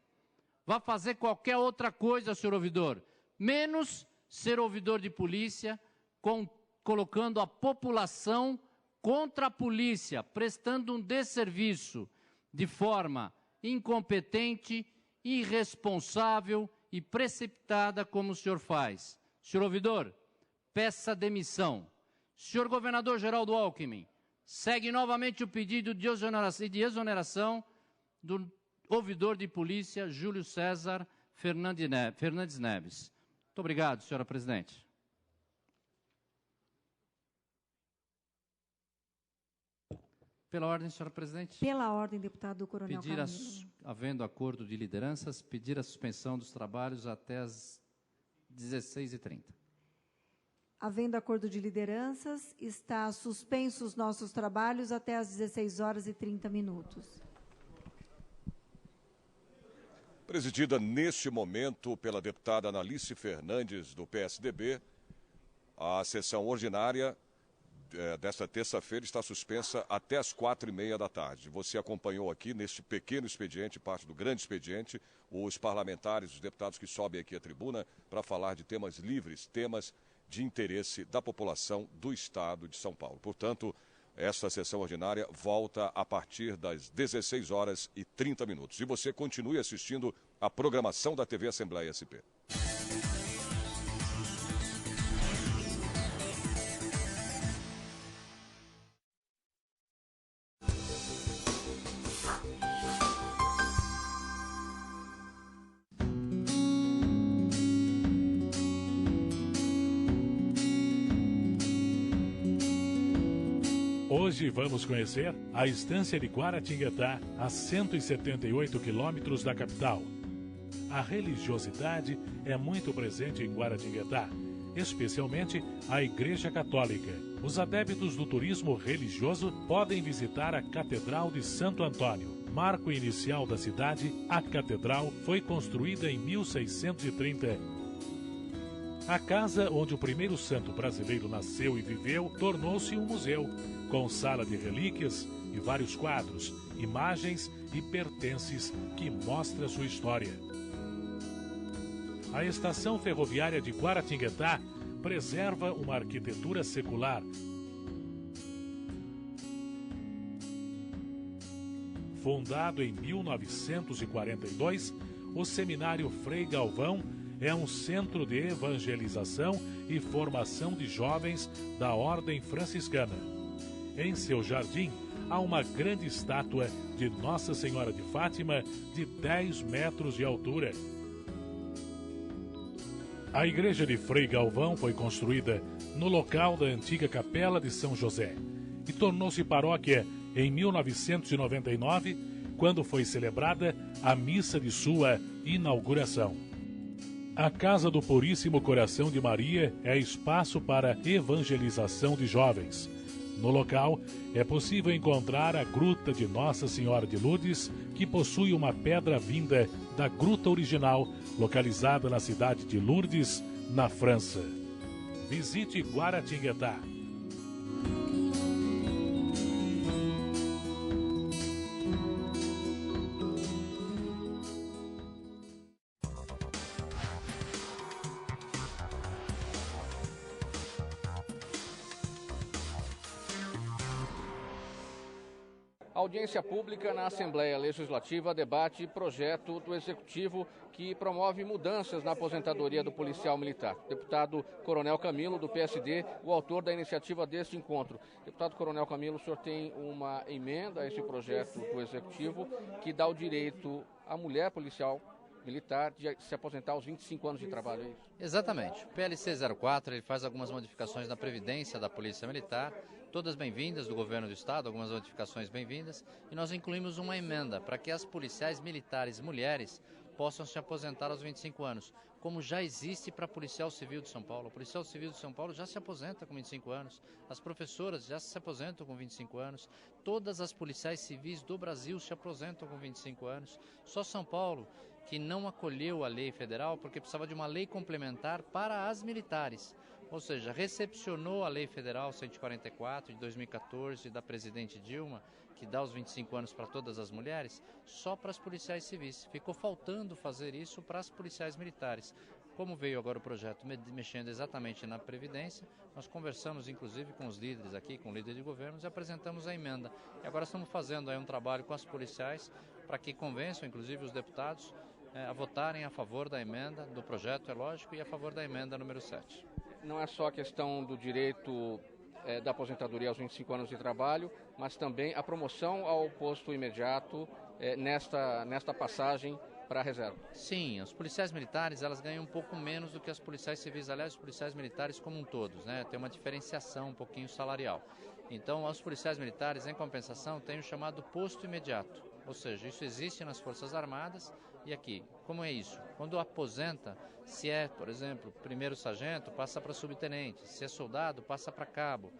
Vá fazer qualquer outra coisa, senhor ouvidor. Menos ser ouvidor de polícia, colocando a população contra a polícia, prestando um desserviço de forma incompetente, irresponsável e precipitada como o senhor faz. Senhor ouvidor, peça demissão. Senhor governador Geraldo Alckmin, segue novamente o pedido de exoneração do ouvidor de polícia Júlio César Fernandes Neves. Muito obrigado, senhora presidente. Pela ordem, senhora presidente. Pela ordem, deputado Coronel Camilo. Havendo acordo de lideranças, pedir a suspensão dos trabalhos até as 16h30. Havendo acordo de lideranças, está suspenso os nossos trabalhos até as 16h30. Presidida neste momento pela deputada Analice Fernandes, do PSDB, a sessão ordinária desta terça-feira está suspensa até as 4h30 da tarde. Você acompanhou aqui neste pequeno expediente, parte do grande expediente, os parlamentares, os deputados que sobem aqui à tribuna para falar de temas livres, temas de interesse da população do Estado de São Paulo. Portanto, esta sessão ordinária volta a partir das 16h30. E você continue assistindo a programação da TV Assembleia SP. Hoje vamos conhecer a estância de Guaratinguetá, a 178 quilômetros da capital. A religiosidade é muito presente em Guaratinguetá, especialmente a Igreja Católica. Os adeptos do turismo religioso podem visitar a Catedral de Santo Antônio. Marco inicial da cidade, a catedral foi construída em 1630. A casa onde o primeiro santo brasileiro nasceu e viveu tornou-se um museu, com sala de relíquias e vários quadros, imagens e pertences que mostram sua história. A estação ferroviária de Guaratinguetá preserva uma arquitetura secular. Fundado em 1942, o Seminário Frei Galvão é um centro de evangelização e formação de jovens da Ordem Franciscana. Em seu jardim, há uma grande estátua de Nossa Senhora de Fátima de 10 metros de altura. A igreja de Frei Galvão foi construída no local da antiga Capela de São José e tornou-se paróquia em 1999, quando foi celebrada a missa de sua inauguração. A Casa do Puríssimo Coração de Maria é espaço para evangelização de jovens. No local, é possível encontrar a Gruta de Nossa Senhora de Lourdes, que possui uma pedra vinda da gruta original, localizada na cidade de Lourdes, na França. Visite Guaratinguetá. Audiência pública na Assembleia Legislativa debate projeto do Executivo que promove mudanças na aposentadoria do policial militar. Deputado Coronel Camilo, do PSD, o autor da iniciativa deste encontro. Deputado Coronel Camilo, o senhor tem uma emenda a esse projeto do Executivo que dá o direito à mulher policial militar de se aposentar aos 25 anos de trabalho, é isso? Exatamente. O PLC 04 ele faz algumas modificações na Previdência da Polícia Militar, todas bem-vindas do Governo do Estado, algumas modificações bem-vindas, e nós incluímos uma emenda para que as policiais militares mulheres possam se aposentar aos 25 anos, como já existe para policial civil de São Paulo. O policial civil de São Paulo já se aposenta com 25 anos, as professoras já se aposentam com 25 anos, todas as policiais civis do Brasil se aposentam com 25 anos, só São Paulo que não acolheu a lei federal porque precisava de uma lei complementar para as militares. Ou seja, recepcionou a Lei Federal 144 de 2014 da presidente Dilma, que dá os 25 anos para todas as mulheres, só para as policiais civis. Ficou faltando fazer isso para as policiais militares. Como veio agora o projeto mexendo exatamente na Previdência, nós conversamos inclusive com os líderes aqui, com o líder de governos, e apresentamos a emenda. E agora estamos fazendo aí um trabalho com as policiais para que convençam inclusive os deputados a votarem a favor da emenda, do projeto, é lógico, e a favor da emenda número 7. Não é só a questão do direito da aposentadoria aos 25 anos de trabalho, mas também a promoção ao posto imediato nesta passagem para a reserva. Sim, os policiais militares elas ganham um pouco menos do que as policiais civis, aliás, os policiais militares como um todos, né? Tem uma diferenciação um pouquinho salarial. Então, os policiais militares, em compensação, têm o chamado posto imediato, ou seja, isso existe nas Forças Armadas. E aqui, como é isso? Quando aposenta, se é, por exemplo, primeiro sargento, passa para subtenente, se é soldado, passa para cabo.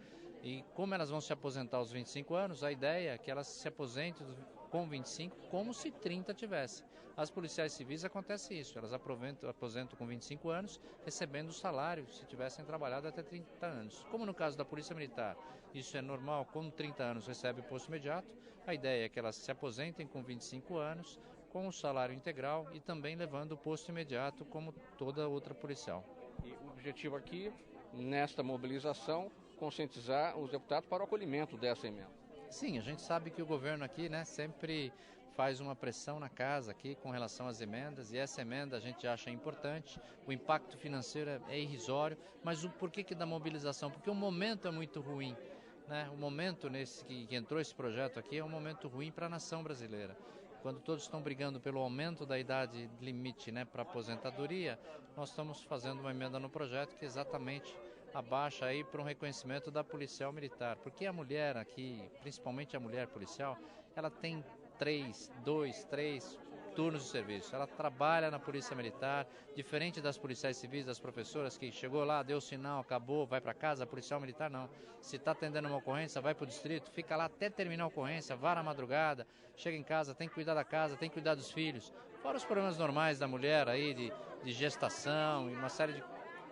E como elas vão se aposentar aos 25 anos, a ideia é que elas se aposentem com 25 como se 30 tivesse. As policiais civis acontece isso, elas aposentam com 25 anos, recebendo o salário se tivessem trabalhado até 30 anos. Como no caso da Polícia Militar, isso é normal, com 30 anos recebe o posto imediato, a ideia é que elas se aposentem com 25 anos, com o salário integral e também levando o posto imediato como toda outra policial. E o objetivo aqui, nesta mobilização, conscientizar os deputados para o acolhimento dessa emenda. Sim, a gente sabe que o governo aqui, né, sempre faz uma pressão na casa aqui com relação às emendas, e essa emenda a gente acha importante, o impacto financeiro é irrisório, mas o porquê que da mobilização? Porque o momento é muito ruim, né? O momento nesse que entrou esse projeto aqui é um momento ruim para a nação brasileira. Quando todos estão brigando pelo aumento da idade limite, né, para aposentadoria, nós estamos fazendo uma emenda no projeto que exatamente abaixa aí para um reconhecimento da policial militar, porque a mulher aqui, principalmente a mulher policial, ela tem 3 turnos de serviço. Ela trabalha na Polícia Militar, diferente das policiais civis, das professoras que chegou lá, deu sinal, acabou, vai para casa. A policial militar não. Se está atendendo uma ocorrência, vai para o distrito, fica lá até terminar a ocorrência, vá na madrugada, chega em casa, tem que cuidar da casa, tem que cuidar dos filhos. Fora os problemas normais da mulher aí, de gestação e uma série de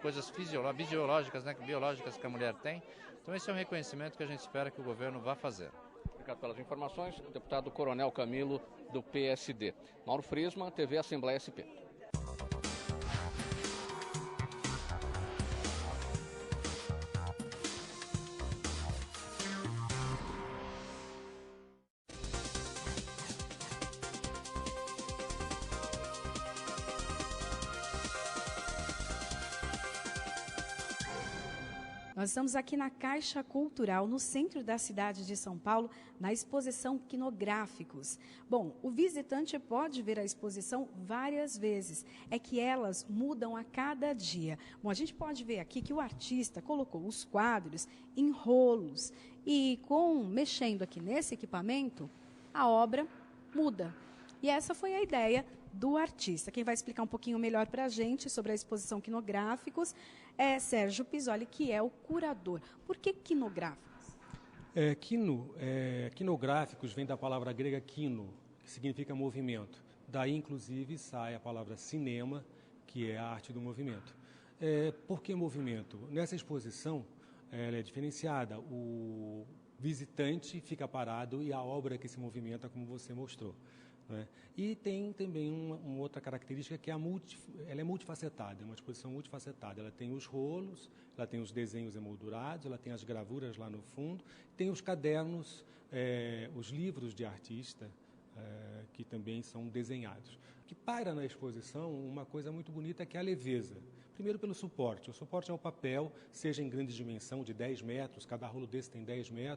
coisas fisiológicas, né, biológicas que a mulher tem. Então esse é um reconhecimento que a gente espera que o governo vá fazer. Obrigado pelas informações, o deputado Coronel Camilo, do PSD. Mauro Friesman, TV Assembleia SP. Nós estamos aqui na Caixa Cultural, no centro da cidade de São Paulo, na exposição Quinográficos. Bom, o visitante pode ver a exposição várias vezes, é que elas mudam a cada dia. Bom, a gente pode ver aqui que o artista colocou os quadros em rolos e mexendo aqui nesse equipamento, a obra muda. E essa foi a ideia do artista. Quem vai explicar um pouquinho melhor para a gente sobre a exposição Quinográficos é Sérgio Pisoli, que é o curador. Por que quinográficos? Quinográficos vem da palavra grega quino, que significa movimento. Daí, inclusive, sai a palavra cinema, que é a arte do movimento. Por que movimento? Nessa exposição, ela é diferenciada. O visitante fica parado e a obra que se movimenta, como você mostrou. Né? E tem também uma outra característica que ela é multifacetada, é uma exposição multifacetada. Ela tem os rolos, ela tem os desenhos emoldurados, ela tem as gravuras lá no fundo, tem os cadernos, os livros de artista, que também são desenhados. O que paira na exposição, uma coisa muito bonita, que é a leveza. Primeiro pelo suporte. O suporte é o papel, seja em grande dimensão, de 10 metros, cada rolo desse tem 10 metros,